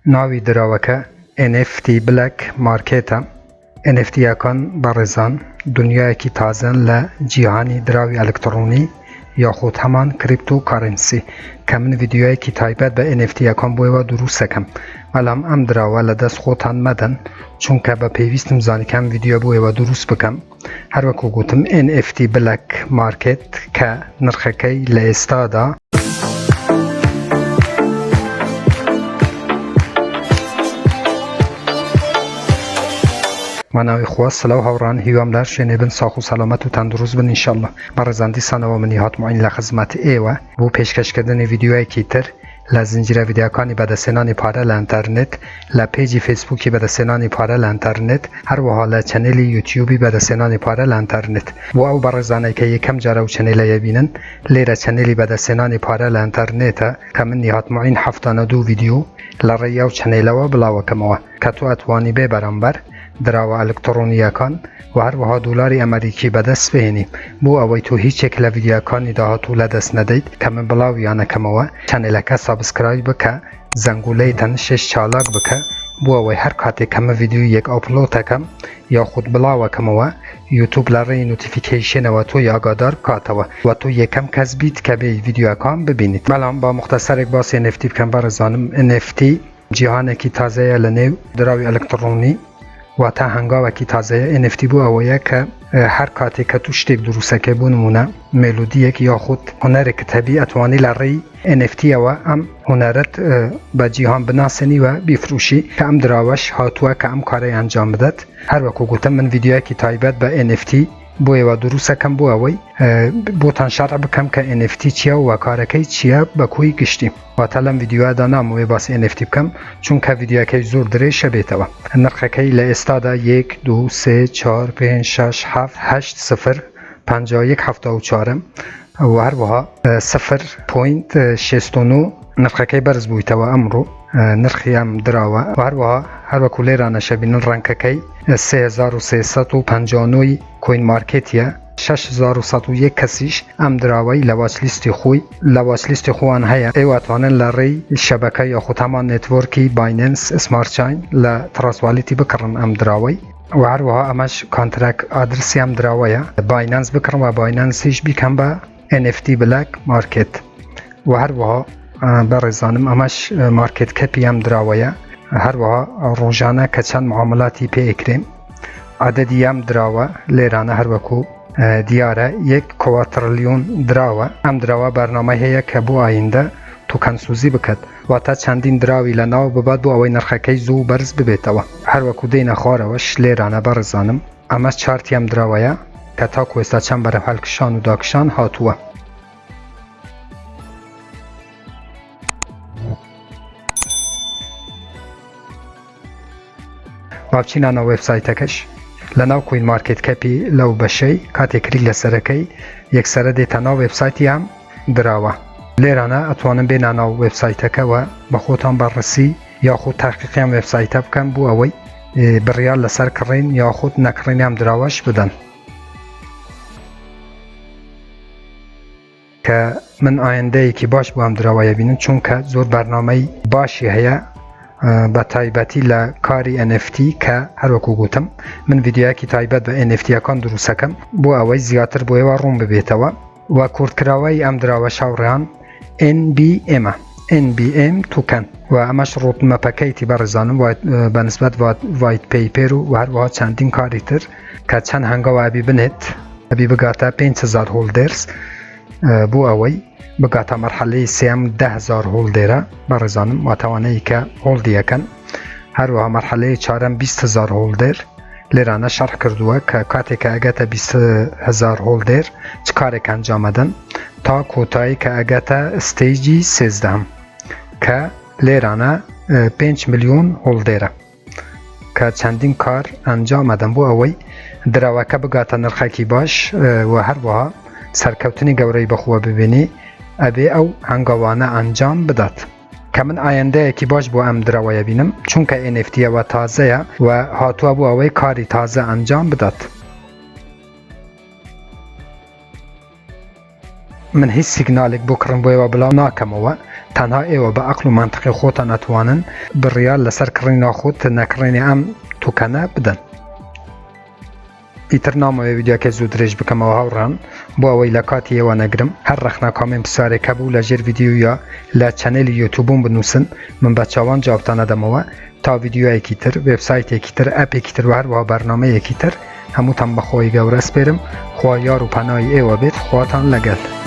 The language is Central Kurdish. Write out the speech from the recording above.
ناوی دراوەکە NFT Black Marketە. NFT یەکان بەڕێزان دنیایەکی تازەن لە جیهانی دراوی ئەلکترۆنی یاخود هەمان کریپتۆکارنسی کە من ڤیدیۆیەکی تایبەت بە NFT یەکان بۆیەوە دروست دەکەم. بەڵام ئەم دراوە لە دەست خۆتان مەدەن چونکە بە پێویستم زانی کەم ڤیدیۆ بۆیەوە دروست بکەم. هەروەکو گوتم NFT Black Market کە نرخەکەی لە ئێستادا ماناوی خواست سلاو هاوڕان هیوام لەر شوێنێ بن ساخ و سەلامەت و تەندروست بن ئینشەڵڵا. بەڕێزان دیسانەوە منی هاتموعین لە خزمەت ئێوە بۆ پێشکەشکردنی ڤیدیۆیەکی تر لە زنجیرە ڤیدیۆکانی بەدەستهێنانی پارە لە ئینتەرنێت، لە پێیجی فەیسبووکی بەدەستهێنانی پارە لە ئینتەرنێت، هەروەها لە چەنێلی یوتیوبی بەدەستهێنانی پارە لە ئینتەرنێت. بۆ ئەو بەڕێزانەی کە یەکەم جارە و چەنێلەیە بینن، لێرە چەنێلی بەدەستهێنانی پارە لە ئینتەرنێتە کە منی هاتموعین 72 ڤیدیۆ لە ڕێی ئەو چەنێلەوە بڵاوەکەمەوە کە تۆ ئەتوانی بێ بەرامبەر دراوە ئەلکترۆنیەکان و هەروەها دولاری ئەمریکی بەدەست بهێنی. بۆ ئەوەی تۆ هیچێک لە ڤیدیۆکانی داهاتوو لەدەست نەدەیت کە من بڵاویانەکەمەوە، چەنێلەکە سابسکرایب بکە، زەنگولەی تەن 6 چالاک بکە بۆ ئەوەی هەر کاتێک کەمە ڤیدیۆ یەک ئاپلۆدەکەم یاخود بڵاوەکەمەوە یوتوب لە ڕێی نوتیفیکیشنەوە تۆی ئاگادار بکاتەوە و تۆ یەکەم کەس بیت کە بێ ڤیدیۆکان ببینیت. بەڵام با مختصرێک باسی NFT بکەم بەڕێزانم. NFT جیهانێکی تازەیە لە نێو دراوی ئەلکترۆنی واتە هەنگاوێکی تازەیە. NFT بوو ئەوەیە کە هەر کاتێک کە تو شتێک دروستەکەی بوو نمونە مێلودیەک یاخود هونەرێکت هەبی ئەتوانی لە ڕێی NFTەوە ئەم هونەرت بە جیهان بناسێنی و بیفروشی کە ئەم دراوەش هاتووە کە ئەم کارەی ئەنجام بدات. هەروەکو گوتم من ڤیدیۆیەکی تایبەت بە NFT بۆیەوە دروستەکەم بۆ ئەوەی بۆتان شەرح بکەم کە NFT چییە و کارەکەی چییە بە کۆی گشتی. واتە لەم ڤیدیۆدا نامەوێ باسی NFT بکەم چونکە ڤیدیۆکەی زۆر درێژە بێتەوە. نرخەکەی لە ئێستادا 1 2 3 4 5 6 7 8 0 51 74 و هەروەها 0.69 نرخەکەی بەرز بوویتەوە ئەمڕۆ نرخی ئەم دراوە و هەروەکو لێرانەشە بینن ڕەنگەکەی 3359 کوین مارکێتیە. 6101 کەسیش ئەم دراوەی لە واچلیستی خۆیان هەیە. ئێواتوانن لە ڕێی شەبەکە یاخود هەمان نێتوۆرکی بایننس سمارت چاین لە ترانسوالیتی بکڕن ئەم دراوەی و هەروەها ئەمەش کانتراک ئادرسی ئەم دراوەیە بایننس بکڕن و بایننسیش بیکەم بە NFT Black Market و هەروەها بەڕێزانم ئەمەش مارکێت کەپی ئەم دراوەیە. هەروەها ڕۆژانە کە چەند معاملاتی پێئکرێن عەدەدی ئەم دراوە لێرانە هەروەکو دیارە 1 کواتریلیۆن دراوە. ئەم دراوە بەرنامە هەیە کە بۆ ئایندە توکەنسوزی بکات واتە چەندین دراوی لە ناو ببات بۆ ئەوەی نرخەکەی زوو بەرز ببێتەوە. هەروەکو دێنە خوارەوەش لێرانە بەڕێزانم ئەمە چارتی ئەم دراوەیە کە تاکو ئێستا چەند بەرە هەڵکشان و داکشان هاتووە. بابچینانە وێبسایتەکەش لە ناو کوین مارکێت کەپی لەو بەشەی کاتێک کلیک لەسەرەکەی یەکسەرە دێتە ناو وێبسایتی ئەم دراوە. لێرانە ئەتوانن بێنە ناو وێبسایتەکەەوە بە خۆتان بەڕسی یاخود تاقیقیان وێبسایتە بکەن بۆ ئەوەی بڕیار لەسەر کڕین یاخود نەکڕینی ئەم دراوەش بدەن. کە من ئایندەیەکی باش بۆ ئەم دراوەیە بینن چونکە زۆر بەرنامەی باشی هەیە بە تایبەتی لە کاری NFT کە هەروەکو گوتم من ڤیدیۆیەکی تایبەت بە NFTەکان دروستەکەم بۆ ئەوەی زیاتر بۆیەوە ڕوون ببێتەوە و کورتکراوەی ئەم دراوە شاوڕیان NBM توکەن و ئەمەش ڕۆتمەپەکەیتی بەڕێزانم بەنسبەت وایت پەیپەر و هەروەها چەندین کاری تر کە چەند هەنگاوابی بنێت ئەبی بگاتە 5000 هۆڵدێرس بۆ ئەوەی بگاتە مەرحەلەی سێم 10000 هۆڵدێرە بەڕێزانم واتەوانەیە کە هۆڵدیەکەن. هەروەها مەرحەلەی چارەم 20000 هۆڵدێر لێرانە شەرح کردووە کە کاتێک کە ئەگەتە 20000 هۆڵدێر چ کارێک ئەنجامەدەن تا کۆتایی کە ئەگەتە ستەیجی 13 کە لێرانە 5 ملیۆن هۆڵدێرە کە چەندین کار ئەنجامەدەن بۆ ئەوەی دراوەکە بگاتە نرخێکی باش و هەروەها سەرکەوتنی گەورەی بەخۆوە ببینی ئەبێ ئەو هەنگاوانە ئەنجام بدات کە من ئایندەیەکی باش بۆ ئەم دراوەیە بینم چونکە NFTەوە تازەیە و هاتووە بۆ ئەوەی کاری تازە ئەنجام بدات. من هیچ سیگنالێک بۆ کڕم بۆیەوە بڵاو ناکەمەوە تنها ایوه به عقل و منطق خودتان اتوانن بریال لسر کرین خود نکرین ام توکنه بدن. ایتر نامه ویدیو که زود رج بکم و هاوران با اوی لکاتی و نگرم هر رخنا کامن بسیاره کبو لجر ویدیو یا لچنل یوتیوبون بنووسن من بچوان جوابتان دموه تا ویدیو یکیتر، وبسایت یکیتر، اپ یکیتر و هر و برنامه یکیتر هموتان بخوای گورس برم خواه یار و پناهی ایوه بیت خواتان لگل.